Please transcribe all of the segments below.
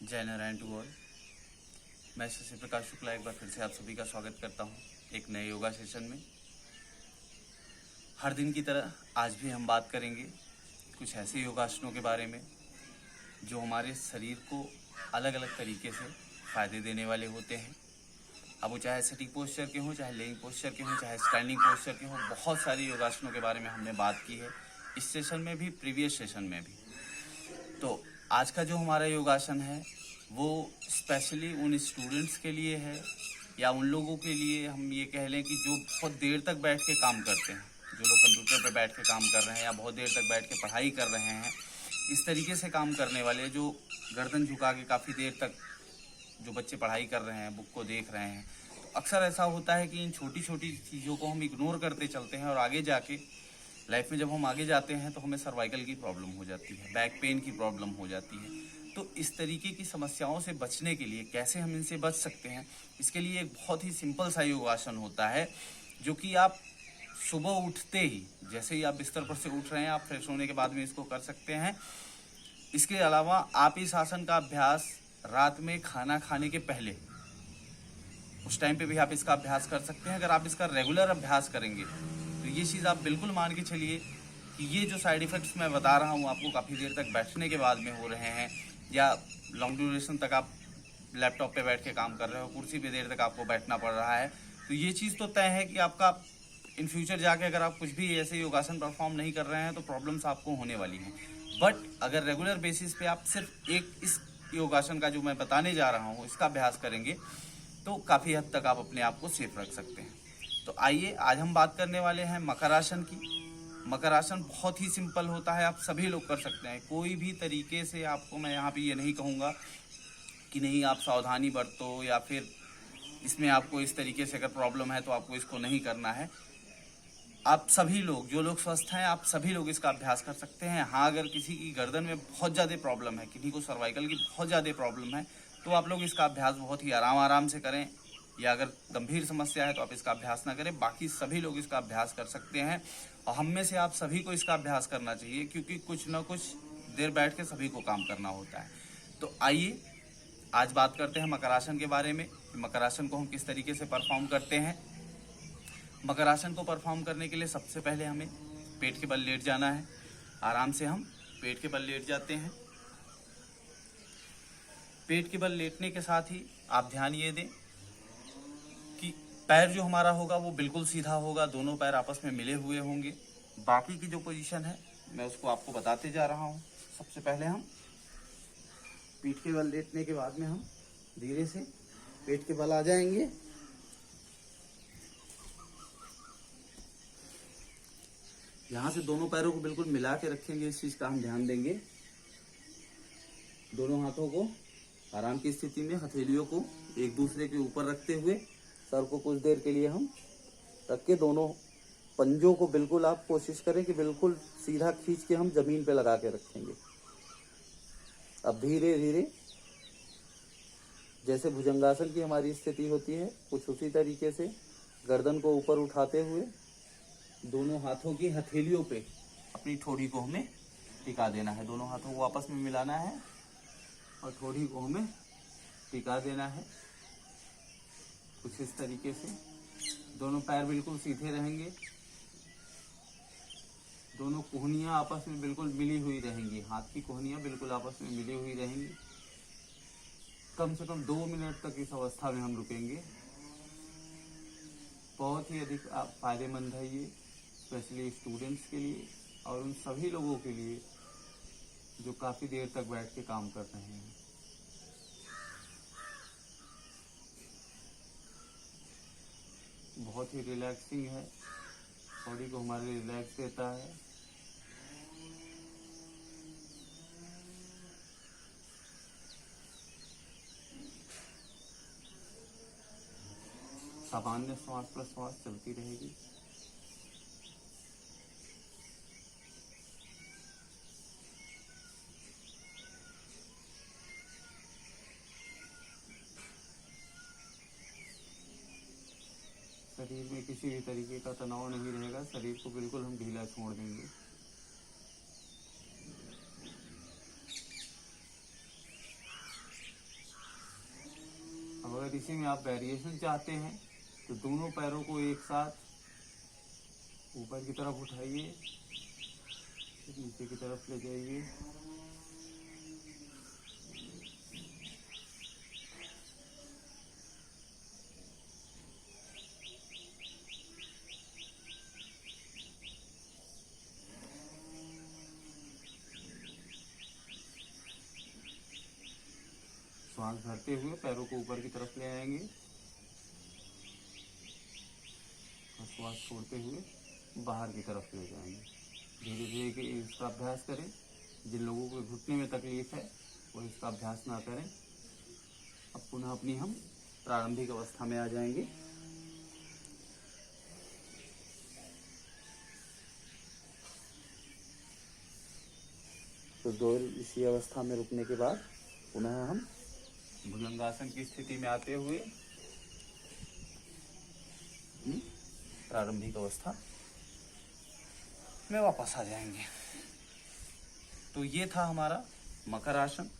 जय Narayan to all. मैं शशि प्रकाश शुक्ला एक बार फिर से आप सभी का स्वागत करता हूं एक नए योगा सेशन में। हर दिन की तरह आज भी हम बात करेंगे कुछ ऐसे योगासनों के बारे में जो हमारे शरीर को अलग अलग तरीके से फ़ायदे देने वाले होते हैं। अब वो चाहे सिटिंग पोस्चर के हों, चाहे लेइंग पोस्चर के हों, चाहे स्टैंडिंग पोस्चर के हों, बहुत सारे योगासनों के बारे में हमने बात की है इस सेशन में भी, प्रीवियस सेशन में भी। तो आज का जो हमारा योगासन है वो स्पेशली उन स्टूडेंट्स के लिए है या उन लोगों के लिए हम ये कह लें कि जो बहुत देर तक बैठ के काम करते हैं, जो लोग कंप्यूटर पर बैठ के काम कर रहे हैं या बहुत देर तक बैठ के पढ़ाई कर रहे हैं, इस तरीके से काम करने वाले, जो गर्दन झुका के काफ़ी देर तक जो बच्चे पढ़ाई कर रहे हैं, बुक को देख रहे हैं। तो अक्सर ऐसा होता है कि इन छोटी छोटी चीज़ों को हम इग्नोर करते चलते हैं और आगे जाके लाइफ में जब हम आगे जाते हैं तो हमें सर्वाइकल की प्रॉब्लम हो जाती है, बैक पेन की प्रॉब्लम हो जाती है। तो इस तरीके की समस्याओं से बचने के लिए कैसे हम इनसे बच सकते हैं, इसके लिए एक बहुत ही सिंपल सा योगासन होता है जो कि आप सुबह उठते ही, जैसे ही आप बिस्तर पर से उठ रहे हैं, आप फ्रेश होने के बाद में इसको कर सकते हैं। इसके अलावा आप इस आसन का अभ्यास रात में खाना खाने के पहले, उस टाइम पे भी आप इसका अभ्यास कर सकते हैं। अगर आप इसका रेगुलर अभ्यास करेंगे तो ये चीज़ आप बिल्कुल मान के चलिए कि ये जो साइड इफ़ेक्ट्स मैं बता रहा हूँ आपको काफ़ी देर तक बैठने के बाद में हो रहे हैं या लॉन्ग ड्यूरेशन तक आप लैपटॉप पे बैठ के काम कर रहे हो, कुर्सी पे देर तक आपको बैठना पड़ रहा है, तो ये चीज़ तो तय है कि आपका इन फ्यूचर जाके अगर आप कुछ भी ऐसे योगासन परफॉर्म नहीं कर रहे हैं तो प्रॉब्लम्स आपको होने वाली हैं। बट अगर रेगुलर बेसिस पे आप सिर्फ एक इस योगासन का जो मैं बताने जा रहा हूँ इसका अभ्यास करेंगे तो काफ़ी हद तक आप अपने आप को सेफ रख सकते हैं। तो आइए आज हम बात करने वाले हैं मकरासन की। मकरासन बहुत ही सिंपल होता है, आप सभी लोग कर सकते हैं। कोई भी तरीके से आपको मैं यहाँ पे ये नहीं कहूँगा कि नहीं आप सावधानी बरतो या फिर इसमें आपको इस तरीके से अगर प्रॉब्लम है तो आपको इसको नहीं करना है। आप सभी लोग, जो लोग स्वस्थ हैं, आप सभी लोग इसका अभ्यास कर सकते हैं। हाँ, अगर किसी की गर्दन में बहुत ज़्यादा प्रॉब्लम है, किसी को सर्वाइकल की बहुत ज़्यादा प्रॉब्लम है, तो आप लोग इसका अभ्यास बहुत ही आराम से करें, या अगर गंभीर समस्या है तो आप इसका अभ्यास ना करें। बाकी सभी लोग इसका अभ्यास कर सकते हैं और हम में से आप सभी को इसका अभ्यास करना चाहिए क्योंकि कुछ ना कुछ देर बैठ के सभी को काम करना होता है। तो आइए आज बात करते हैं मकरासन के बारे में, मकरासन को हम किस तरीके से परफॉर्म करते हैं। मकरासन को परफॉर्म करने के लिए सबसे पहले हमें पेट के बल लेट जाना है। आराम से हम पेट के बल लेट जाते हैं। पेट के बल लेटने के साथ ही आप ध्यान ये दें कि पैर जो हमारा होगा वो बिल्कुल सीधा होगा, दोनों पैर आपस में मिले हुए होंगे। बाकी की जो पोजीशन है मैं उसको आपको बताते जा रहा हूँ। सबसे पहले हम पीठ के बल लेटने के बाद में हम धीरे से पेट के बल आ जाएंगे। यहाँ से दोनों पैरों को बिल्कुल मिला के रखेंगे, इस चीज का हम ध्यान देंगे। दोनों हाथों को आराम की स्थिति में, हथेलियों को एक दूसरे के ऊपर रखते हुए, सर को कुछ देर के लिए हम रख के, दोनों पंजों को बिल्कुल आप कोशिश करें कि बिल्कुल सीधा खींच के हम जमीन पे लगा के रखेंगे। अब धीरे धीरे जैसे भुजंगासन की हमारी स्थिति होती है कुछ उसी तरीके से गर्दन को ऊपर उठाते हुए दोनों हाथों की हथेलियों पे अपनी ठोड़ी को हमें टिका देना है। दोनों हाथों को आपस में मिलाना है और ठोड़ी को हमें टिका देना है कुछ इस तरीके से। दोनों पैर बिल्कुल सीधे रहेंगे, दोनों कोहनियां आपस में बिल्कुल मिली हुई रहेंगी, हाथ की कोहनियां बिल्कुल आपस में मिली हुई रहेंगी। कम से कम 2 मिनट तक इस अवस्था में हम रुकेंगे। बहुत ही अधिक फायदेमंद है ये, स्पेशली स्टूडेंट्स के लिए और उन सभी लोगों के लिए जो काफ़ी देर तक बैठ के काम कर रहे हैं। बहुत ही रिलैक्सिंग है, बॉडी को हमारे रिलैक्स देता है। सामान्य श्वास प्रश्वास चलती रहेगी। शरीर में किसी भी तरीके का तनाव नहीं रहेगा, शरीर को बिल्कुल हम ढीला छोड़ देंगे। अब अगर इसी में आप वेरिएशन चाहते हैं तो दोनों पैरों को एक साथ ऊपर की तरफ उठाइए, फिर नीचे की तरफ ले जाइए। श्वास भरते हुए पैरों को ऊपर की तरफ ले आएंगे और श्वास छोड़ते हुए बाहर की तरफ ले जाएंगे। धीरे धीरे इसका अभ्यास करें। जिन लोगों को घुटने में तकलीफ है वो इसका अभ्यास ना करें। अब पुनः अपनी हम प्रारंभिक अवस्था में आ जाएंगे। तो दो इसी अवस्था में रुकने के बाद पुनः हम भुजंगासन की स्थिति में आते हुए प्रारंभिक अवस्था में वापस आ जाएंगे। तो ये था हमारा मकर आसन।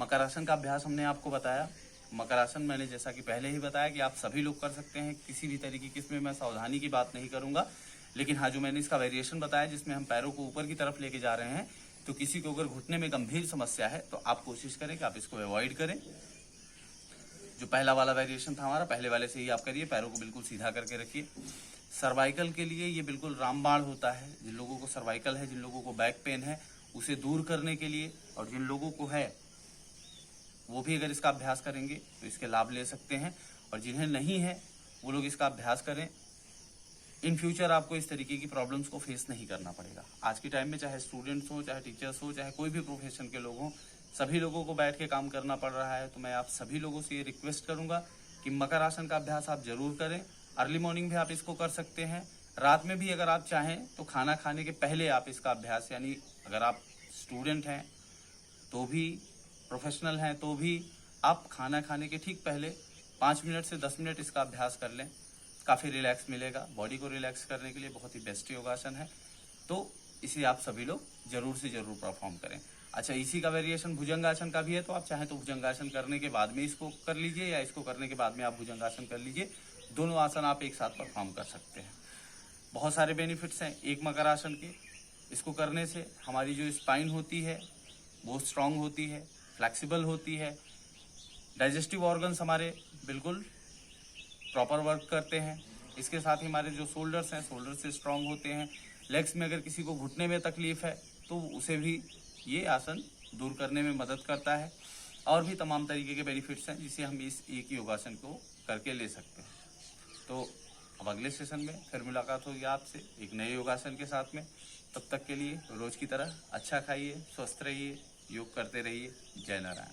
मकर आसन का अभ्यास हमने आपको बताया। मकर आसन मैंने जैसा कि पहले ही बताया कि आप सभी लोग कर सकते हैं, किसी भी तरीके की इसमें मैं सावधानी की बात नहीं करूंगा। लेकिन हाँ, जो मैंने इसका वेरिएशन बताया जिसमें हम पैरों को ऊपर की तरफ लेके जा रहे हैं, तो किसी को अगर घुटने में गंभीर समस्या है तो आप कोशिश करें कि आप इसको अवॉइड करें। जो पहला वाला वेरिएशन था हमारा, पहले वाले से ही आप करिए। पैरों को बिल्कुल सीधा करके रखिए। सर्वाइकल के लिए ये बिल्कुल रामबाण होता है। जिन लोगों को सर्वाइकल है, जिन लोगों को बैक पेन है, उसे दूर करने के लिए, और जिन लोगों को है वो भी अगर इसका अभ्यास करेंगे तो इसके लाभ ले सकते हैं। और जिन्हें नहीं है वो लोग इसका अभ्यास करें। इन फ्यूचर आपको इस तरीके की प्रॉब्लम्स को फेस नहीं करना पड़ेगा। आज के टाइम में चाहे स्टूडेंट्स हो, चाहे टीचर्स हो, चाहे कोई भी प्रोफेशन के लोग हों, सभी लोगों को बैठ के काम करना पड़ रहा है। तो मैं आप सभी लोगों से ये रिक्वेस्ट करूंगा कि मकर आसन का अभ्यास आप जरूर करें। अर्ली मॉर्निंग भी आप इसको कर सकते हैं, रात में भी अगर आप चाहें तो खाना खाने के पहले आप इसका अभ्यास, यानी अगर आप स्टूडेंट हैं तो भी, प्रोफेशनल हैं तो भी, आप खाना खाने के ठीक पहले 5 मिनट से 10 मिनट इसका अभ्यास कर लें। काफ़ी रिलैक्स मिलेगा। बॉडी को रिलैक्स करने के लिए बहुत ही बेस्ट योगासन है। तो इसे आप सभी लोग जरूर से जरूर परफॉर्म करें। अच्छा, इसी का वेरिएशन भुजंगासन का भी है, तो आप चाहें तो भुजंगासन करने के बाद में इसको कर लीजिए, या इसको करने के बाद में आप भुजंगासन कर लीजिए। दोनों आसन आप एक साथ परफॉर्म कर सकते हैं। बहुत सारे बेनिफिट्स हैं एक मकर आसन के। इसको करने से हमारी जो स्पाइन होती है वो स्ट्रांग होती है, फ्लेक्सिबल होती है। डाइजेस्टिव ऑर्गन्स हमारे बिल्कुल प्रॉपर वर्क करते हैं। इसके साथ ही हमारे जो शोल्डर्स हैं, शोल्डर से स्ट्रांग होते हैं। लेग्स में अगर किसी को घुटने में तकलीफ है तो उसे भी ये आसन दूर करने में मदद करता है। और भी तमाम तरीके के बेनिफिट्स हैं जिसे हम इस एक योगासन को करके ले सकते हैं। तो अब अगले सेशन में फिर मुलाकात होगी आपसे एक नए योगासन के साथ में। तब तक के लिए रोज की तरह अच्छा खाइए, स्वस्थ रहिए, योग करते रहिए। जय नारायण।